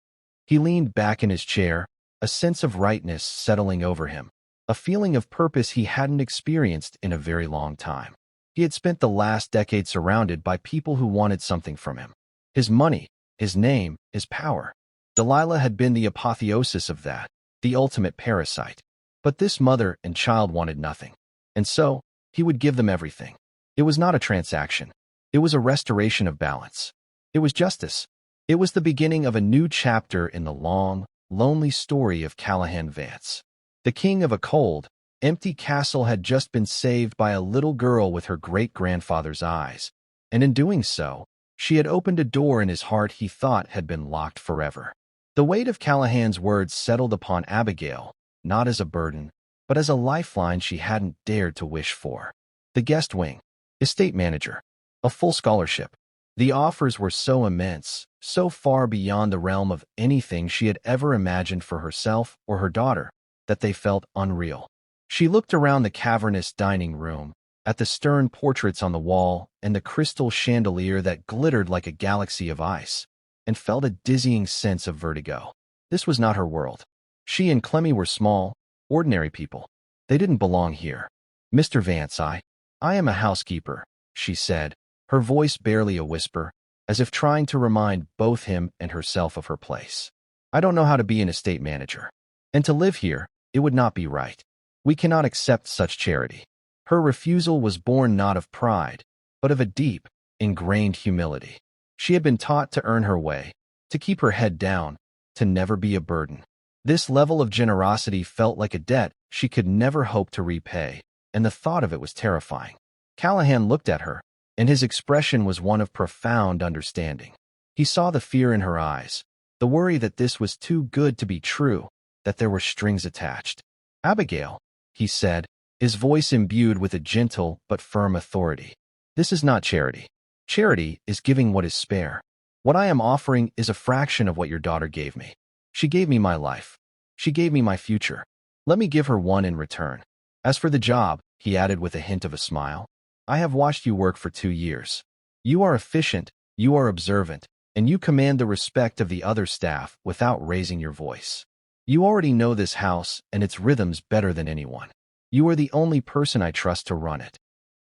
He leaned back in his chair, a sense of rightness settling over him. A feeling of purpose he hadn't experienced in a very long time. He had spent the last decade surrounded by people who wanted something from him. His money, his name, his power. Delilah had been the apotheosis of that, the ultimate parasite. But this mother and child wanted nothing. And so, he would give them everything. It was not a transaction. It was a restoration of balance. It was justice. It was the beginning of a new chapter in the long, lonely story of Callahan Vance. The king of a cold, empty castle had just been saved by a little girl with her great-grandfather's eyes, and in doing so, she had opened a door in his heart he thought had been locked forever. The weight of Callahan's words settled upon Abigail, not as a burden, but as a lifeline she hadn't dared to wish for. The guest wing, estate manager, a full scholarship. The offers were so immense, so far beyond the realm of anything she had ever imagined for herself or her daughter, that they felt unreal. She looked around the cavernous dining room, at the stern portraits on the wall and the crystal chandelier that glittered like a galaxy of ice, and felt a dizzying sense of vertigo. This was not her world. She and Clemmy were small, ordinary people. They didn't belong here. Mr. Vance, I am a housekeeper, she said, her voice barely a whisper, as if trying to remind both him and herself of her place. I don't know how to be an estate manager. And to live here, it would not be right. We cannot accept such charity. Her refusal was born not of pride, but of a deep, ingrained humility. She had been taught to earn her way, to keep her head down, to never be a burden. This level of generosity felt like a debt she could never hope to repay, and the thought of it was terrifying. Callahan looked at her, and his expression was one of profound understanding. He saw the fear in her eyes, the worry that this was too good to be true, that there were strings attached. Abigail, he said, his voice imbued with a gentle but firm authority. This is not charity. Charity is giving what is spare. What I am offering is a fraction of what your daughter gave me. She gave me my life. She gave me my future. Let me give her one in return. As for the job, he added with a hint of a smile, I have watched you work for 2 years. You are efficient, you are observant, and you command the respect of the other staff without raising your voice. You already know this house and its rhythms better than anyone. You are the only person I trust to run it.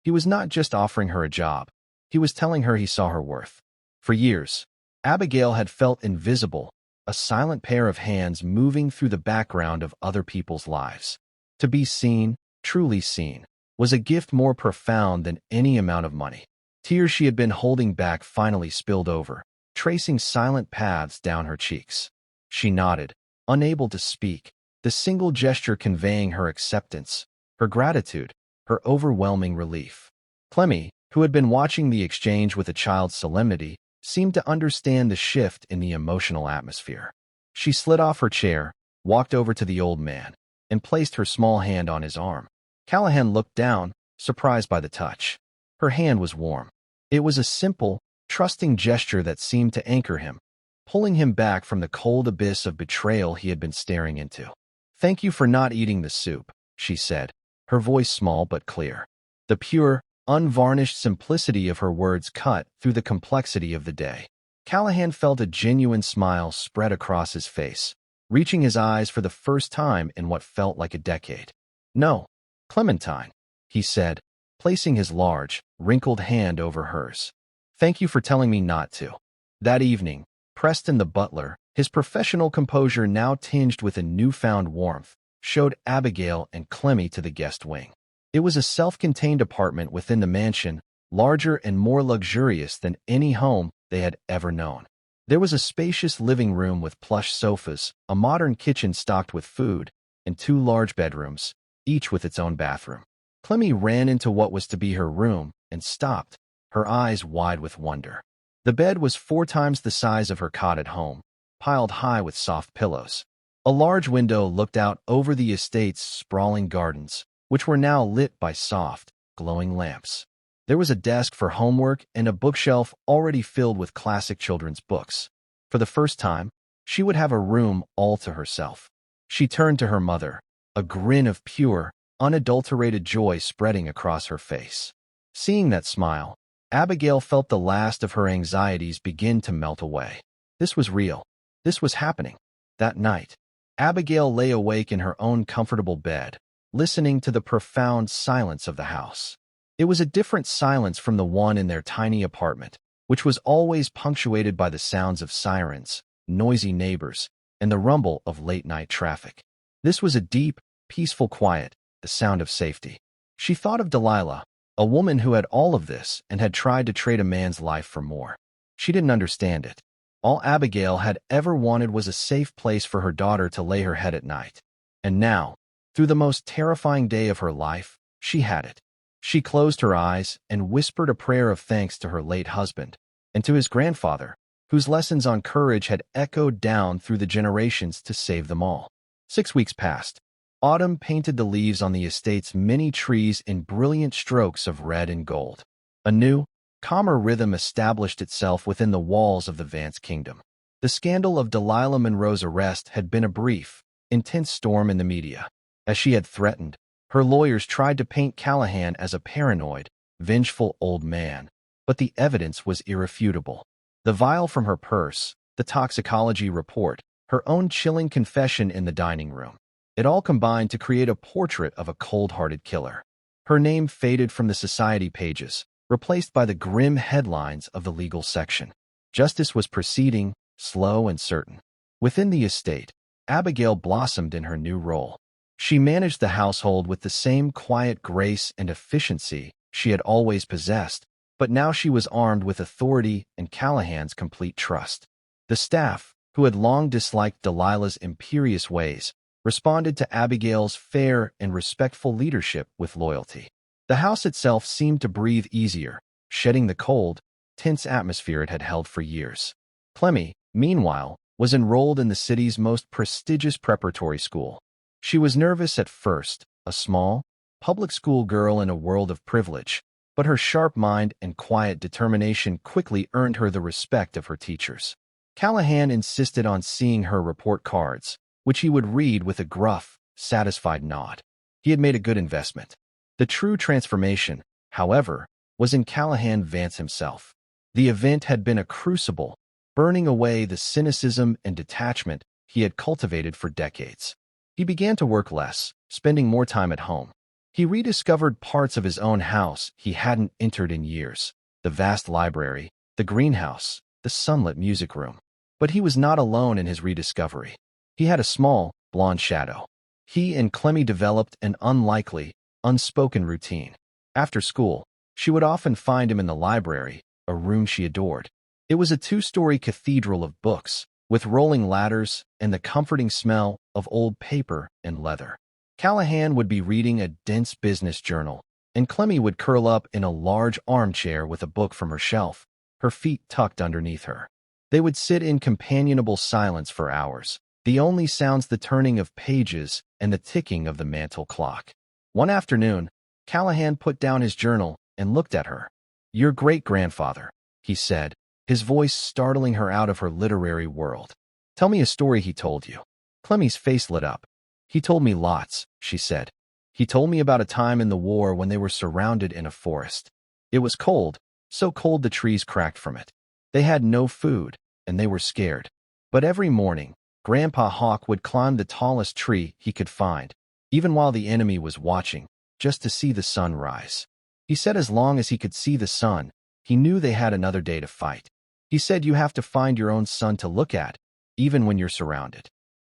He was not just offering her a job. He was telling her he saw her worth. For years, Abigail had felt invisible, a silent pair of hands moving through the background of other people's lives. To be seen, truly seen, was a gift more profound than any amount of money. Tears she had been holding back finally spilled over, tracing silent paths down her cheeks. She nodded, unable to speak, the single gesture conveying her acceptance, her gratitude, her overwhelming relief. Clemmy, who had been watching the exchange with a child's solemnity, seemed to understand the shift in the emotional atmosphere. She slid off her chair, walked over to the old man, and placed her small hand on his arm. Callahan looked down, surprised by the touch. Her hand was warm. It was a simple, trusting gesture that seemed to anchor him, pulling him back from the cold abyss of betrayal he had been staring into. "Thank you for not eating the soup," she said, her voice small but clear. The pure, unvarnished simplicity of her words cut through the complexity of the day. Callahan felt a genuine smile spread across his face, reaching his eyes for the first time in what felt like a decade. "No, Clementine," he said, placing his large, wrinkled hand over hers. "Thank you for telling me not to." That evening, Preston the butler, his professional composure now tinged with a newfound warmth, showed Abigail and Clemmy to the guest wing. It was a self-contained apartment within the mansion, larger and more luxurious than any home they had ever known. There was a spacious living room with plush sofas, a modern kitchen stocked with food, and 2 large bedrooms, each with its own bathroom. Clemmy ran into what was to be her room and stopped, her eyes wide with wonder. The bed was 4 times the size of her cot at home, piled high with soft pillows. A large window looked out over the estate's sprawling gardens, which were now lit by soft, glowing lamps. There was a desk for homework and a bookshelf already filled with classic children's books. For the first time, she would have a room all to herself. She turned to her mother, a grin of pure, unadulterated joy spreading across her face. Seeing that smile, Abigail felt the last of her anxieties begin to melt away. This was real. This was happening. That night, Abigail lay awake in her own comfortable bed, listening to the profound silence of the house. It was a different silence from the one in their tiny apartment, which was always punctuated by the sounds of sirens, noisy neighbors, and the rumble of late-night traffic. This was a deep, peaceful quiet, the sound of safety. She thought of Delilah, a woman who had all of this and had tried to trade a man's life for more. She didn't understand it. All Abigail had ever wanted was a safe place for her daughter to lay her head at night. And now, through the most terrifying day of her life, she had it. She closed her eyes and whispered a prayer of thanks to her late husband and to his grandfather, whose lessons on courage had echoed down through the generations to save them all. 6 weeks passed. Autumn painted the leaves on the estate's many trees in brilliant strokes of red and gold. A new, calmer rhythm established itself within the walls of the Vance kingdom. The scandal of Delilah Monroe's arrest had been a brief, intense storm in the media. As she had threatened, her lawyers tried to paint Callahan as a paranoid, vengeful old man, but the evidence was irrefutable. The vial from her purse, the toxicology report, her own chilling confession in the dining room. It all combined to create a portrait of a cold-hearted killer. Her name faded from the society pages, replaced by the grim headlines of the legal section. Justice was proceeding, slow and certain. Within the estate, Abigail blossomed in her new role. She managed the household with the same quiet grace and efficiency she had always possessed, but now she was armed with authority and Callahan's complete trust. The staff, who had long disliked Delilah's imperious ways, responded to Abigail's fair and respectful leadership with loyalty. The house itself seemed to breathe easier, shedding the cold, tense atmosphere it had held for years. Clemmy, meanwhile, was enrolled in the city's most prestigious preparatory school. She was nervous at first, a small, public school girl in a world of privilege, but her sharp mind and quiet determination quickly earned her the respect of her teachers. Callahan insisted on seeing her report cards, which he would read with a gruff, satisfied nod. He had made a good investment. The true transformation, however, was in Callahan Vance himself. The event had been a crucible, burning away the cynicism and detachment he had cultivated for decades. He began to work less, spending more time at home. He rediscovered parts of his own house he hadn't entered in years, the vast library, the greenhouse, the sunlit music room. But he was not alone in his rediscovery. He had a small, blonde shadow. He and Clemmy developed an unlikely, unspoken routine. After school, She would often find him in the library, a room she adored. It was a two-story cathedral of books, with rolling ladders and the comforting smell of old paper and leather. Callahan would be reading a dense business journal, and Clemmy would curl up in a large armchair with a book from her shelf, her feet tucked underneath her. They would sit in companionable silence for hours, the only sounds the turning of pages and the ticking of the mantel clock. One afternoon, Callahan put down his journal and looked at her. "Your great-grandfather," he said, his voice startling her out of her literary world. "Tell me a story he told you." Clemmy's face lit up. "He told me lots," she said. "He told me about a time in the war when they were surrounded in a forest. It was cold, so cold the trees cracked from it. They had no food, and they were scared. But every morning, Grandpa Hawk would climb the tallest tree he could find, even while the enemy was watching, just to see the sun rise. He said as long as he could see the sun, he knew they had another day to fight. He said you have to find your own sun to look at, even when you're surrounded."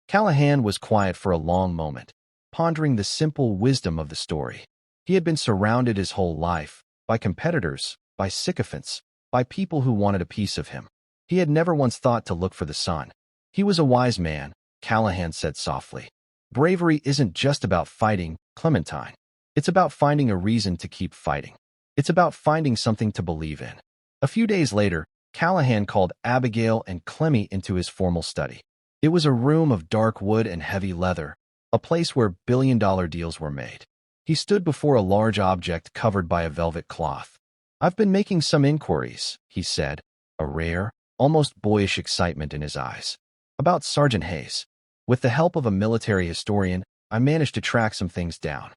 Callahan was quiet for a long moment, pondering the simple wisdom of the story. He had been surrounded his whole life, by competitors, by sycophants, by people who wanted a piece of him. He had never once thought to look for the sun. "He was a wise man," Callahan said softly. "Bravery isn't just about fighting, Clementine. It's about finding a reason to keep fighting. It's about finding something to believe in." A few days later, Callahan called Abigail and Clemmy into his formal study. It was a room of dark wood and heavy leather, a place where billion-dollar deals were made. He stood before a large object covered by a velvet cloth. "I've been making some inquiries," he said, a rare, almost boyish excitement in his eyes, "about Sergeant Hayes. With the help of a military historian, I managed to track some things down."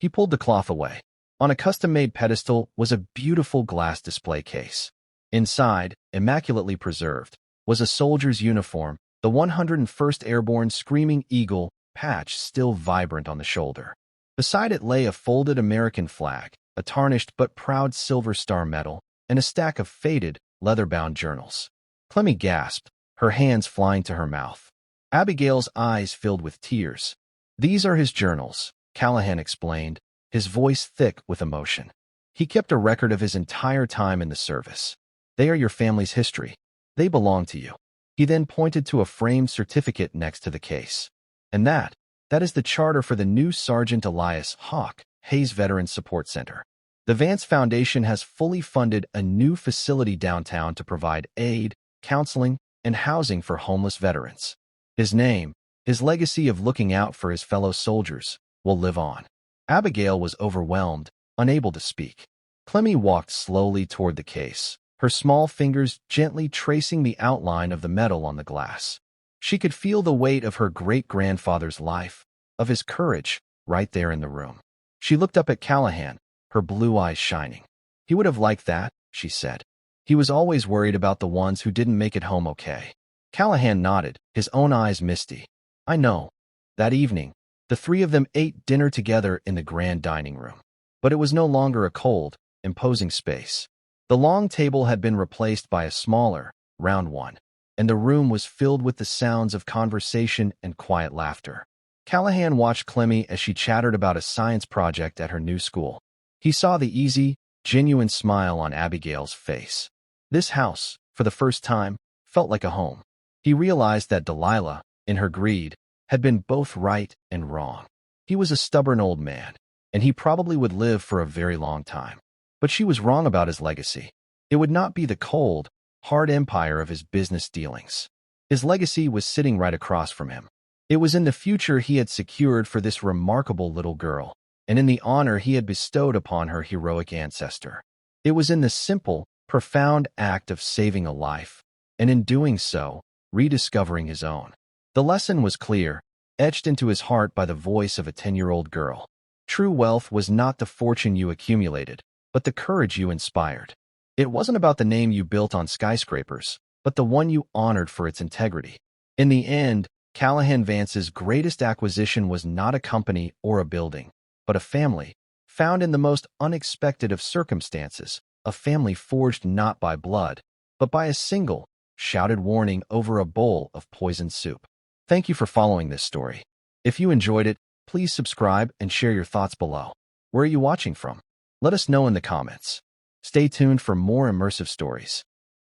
He pulled the cloth away. On a custom-made pedestal was a beautiful glass display case. Inside, immaculately preserved, was a soldier's uniform, the 101st Airborne Screaming Eagle patch still vibrant on the shoulder. Beside it lay a folded American flag, a tarnished but proud Silver Star medal, and a stack of faded, leather-bound journals. Clemmy gasped, her hands flying to her mouth. Abigail's eyes filled with tears. "These are his journals," Callahan explained, his voice thick with emotion. "He kept a record of his entire time in the service. They are your family's history. They belong to you." He then pointed to a framed certificate next to the case. "And that is the charter for the new Sergeant Elias Hawk Hayes Veterans Support Center. The Vance Foundation has fully funded a new facility downtown to provide aid, counseling, and housing for homeless veterans. His name, his legacy of looking out for his fellow soldiers, will live on." Abigail was overwhelmed, unable to speak. Clemmy walked slowly toward the case, her small fingers gently tracing the outline of the medal on the glass. She could feel the weight of her great-grandfather's life, of his courage, right there in the room. She looked up at Callahan, her blue eyes shining. "He would have liked that," she said. "He was always worried about the ones who didn't make it home okay." Callahan nodded, his own eyes misty. "I know." That evening, the three of them ate dinner together in the grand dining room. But it was no longer a cold, imposing space. The long table had been replaced by a smaller, round one, and the room was filled with the sounds of conversation and quiet laughter. Callahan watched Clemmy as she chattered about a science project at her new school. He saw the easy, genuine smile on Abigail's face. This house, for the first time, felt like a home. He realized that Delilah, in her greed, had been both right and wrong. He was a stubborn old man, and he probably would live for a very long time. But she was wrong about his legacy. It would not be the cold, hard empire of his business dealings. His legacy was sitting right across from him. It was in the future he had secured for this remarkable little girl, and in the honor he had bestowed upon her heroic ancestor. It was in the simple, profound act of saving a life, and in doing so, rediscovering his own. The lesson was clear, etched into his heart by the voice of a 10-year-old girl. True wealth was not the fortune you accumulated, but the courage you inspired. It wasn't about the name you built on skyscrapers, but the one you honored for its integrity. In the end, Callahan Vance's greatest acquisition was not a company or a building, but a family, found in the most unexpected of circumstances, a family forged not by blood, but by a single, shouted warning over a bowl of poisoned soup. Thank you for following this story. If you enjoyed it, please subscribe and share your thoughts below. Where are you watching from? Let us know in the comments. Stay tuned for more immersive stories.